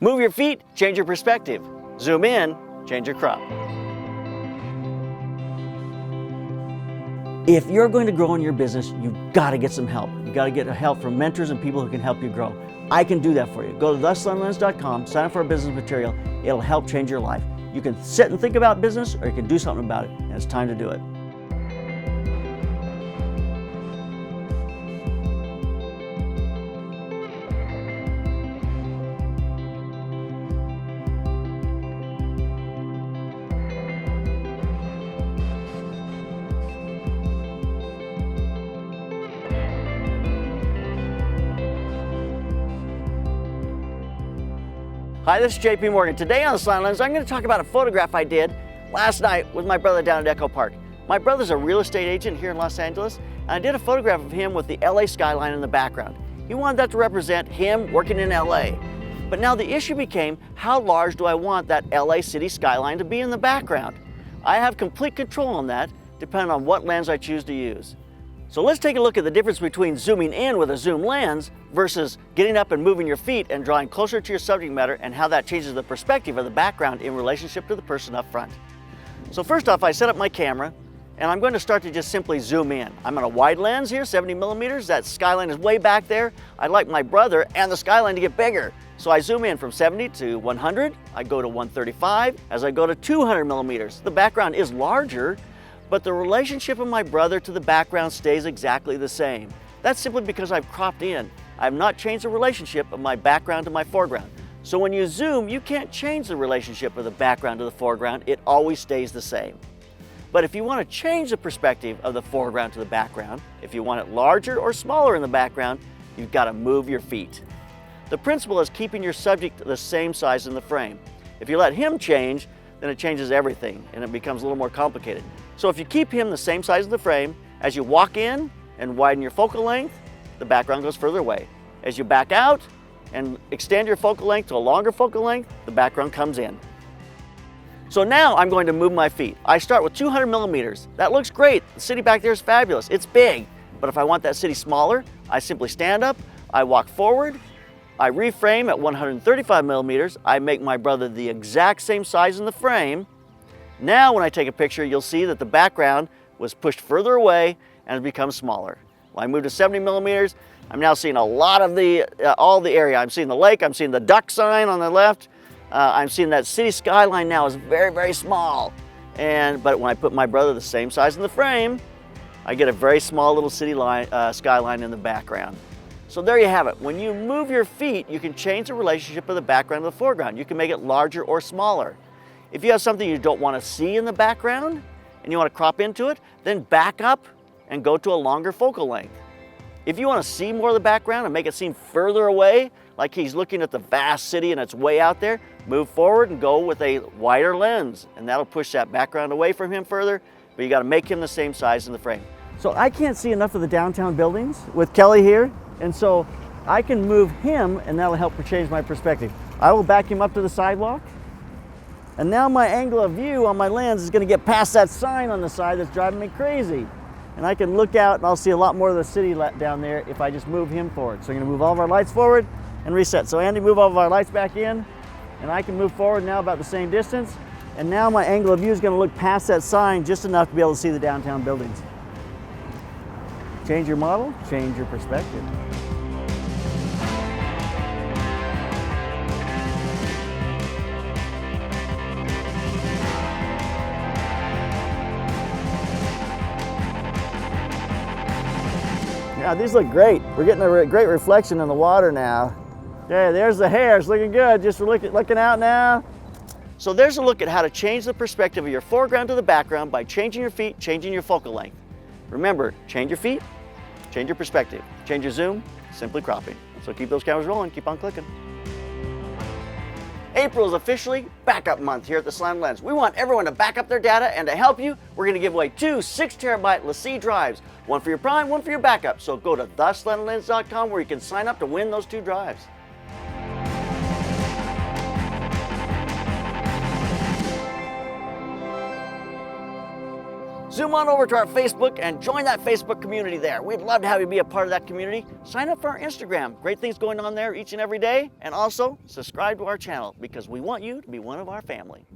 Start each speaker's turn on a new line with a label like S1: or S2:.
S1: Move your feet, change your perspective. Zoom in, change your crop. If you're going to grow in your business, you've got to get some help. You've got to get help from mentors and people who can help you grow. I can do that for you. Go to theslantlens.com, sign up for our business material. It'll help change your life. You can sit and think about business, or you can do something about it, and it's time to do it. Hi, this is JP Morgan. Today on the Slanted Lens, I'm going to talk about a photograph I did last night with my brother down at Echo Park. My brother's a real estate agent here in Los Angeles, and I did a photograph of him with the LA skyline in the background. He wanted that to represent him working in LA. But now the issue became, how large do I want that LA city skyline to be in the background? I have complete control on that, depending on what lens I choose to use. So let's take a look at the difference between zooming in with a zoom lens versus getting up and moving your feet and drawing closer to your subject matter, and how that changes the perspective of the background in relationship to the person up front. So first off, I set up my camera and I'm going to start to just simply zoom in. I'm on a wide lens here, 70 millimeters. That skyline is way back there. I'd like my brother and the skyline to get bigger. So I zoom in from 70 to 100. I go to 135. As I go to 200 millimeters, the background is larger, but the relationship of my brother to the background stays exactly the same. That's simply because I've cropped in. I have not changed the relationship of my background to my foreground. So when you zoom, you can't change the relationship of the background to the foreground. It always stays the same. But if you want to change the perspective of the foreground to the background, if you want it larger or smaller in the background, you've got to move your feet. The principle is keeping your subject the same size in the frame. If you let him change, then it changes everything and it becomes a little more complicated. So if you keep him the same size of the frame, as you walk in and widen your focal length, the background goes further away. As you back out and extend your focal length to a longer focal length, the background comes in. So now I'm going to move my feet. I start with 200 millimeters. That looks great. The city back there is fabulous. It's big. But if I want that city smaller, I simply stand up, I walk forward, I reframe at 135 millimeters. I make my brother the exact same size in the frame. Now when I take a picture, you'll see that the background was pushed further away and it becomes smaller. When I move to 70 millimeters, I'm now seeing a lot of all the area. I'm seeing the lake, I'm seeing the duck sign on the left. I'm seeing that city skyline now is very, very small. But when I put my brother the same size in the frame, I get a very small little city skyline in the background. So there you have it. When you move your feet, you can change the relationship of the background to the foreground. You can make it larger or smaller. If you have something you don't want to see in the background and you want to crop into it, then back up and go to a longer focal length. If you want to see more of the background and make it seem further away, like he's looking at the vast city and it's way out there, move forward and go with a wider lens, and that'll push that background away from him further, but you got to make him the same size in the frame. So I can't see enough of the downtown buildings with Kelly here, and so I can move him and that'll help change my perspective. I will back him up to the sidewalk, and now my angle of view on my lens is going to get past that sign on the side that's driving me crazy. And I can look out and I'll see a lot more of the city down there if I just move him forward. So I'm going to move all of our lights forward and reset. So Andy, move all of our lights back in, and I can move forward now about the same distance. And now my angle of view is going to look past that sign just enough to be able to see the downtown buildings. Change your model, change your perspective. Yeah, these look great. We're getting a great reflection in the water now. Okay, there's the hair. It's looking good. Just looking out now. So there's a look at how to change the perspective of your foreground to the background by changing your feet, changing your focal length. Remember, change your feet, change your perspective. Change your zoom, simply cropping. So keep those cameras rolling, keep on clicking. April is officially backup month here at the Slanted Lens. We want everyone to back up their data, and to help you, we're going to give away 2 6-terabyte LaCie drives. One for your prime, one for your backup. So go to theslantlens.com where you can sign up to win those 2 drives. Zoom on over to our Facebook and join that Facebook community there. We'd love to have you be a part of that community. Sign up for our Instagram. Great things going on there each and every day. And also subscribe to our channel because we want you to be one of our family.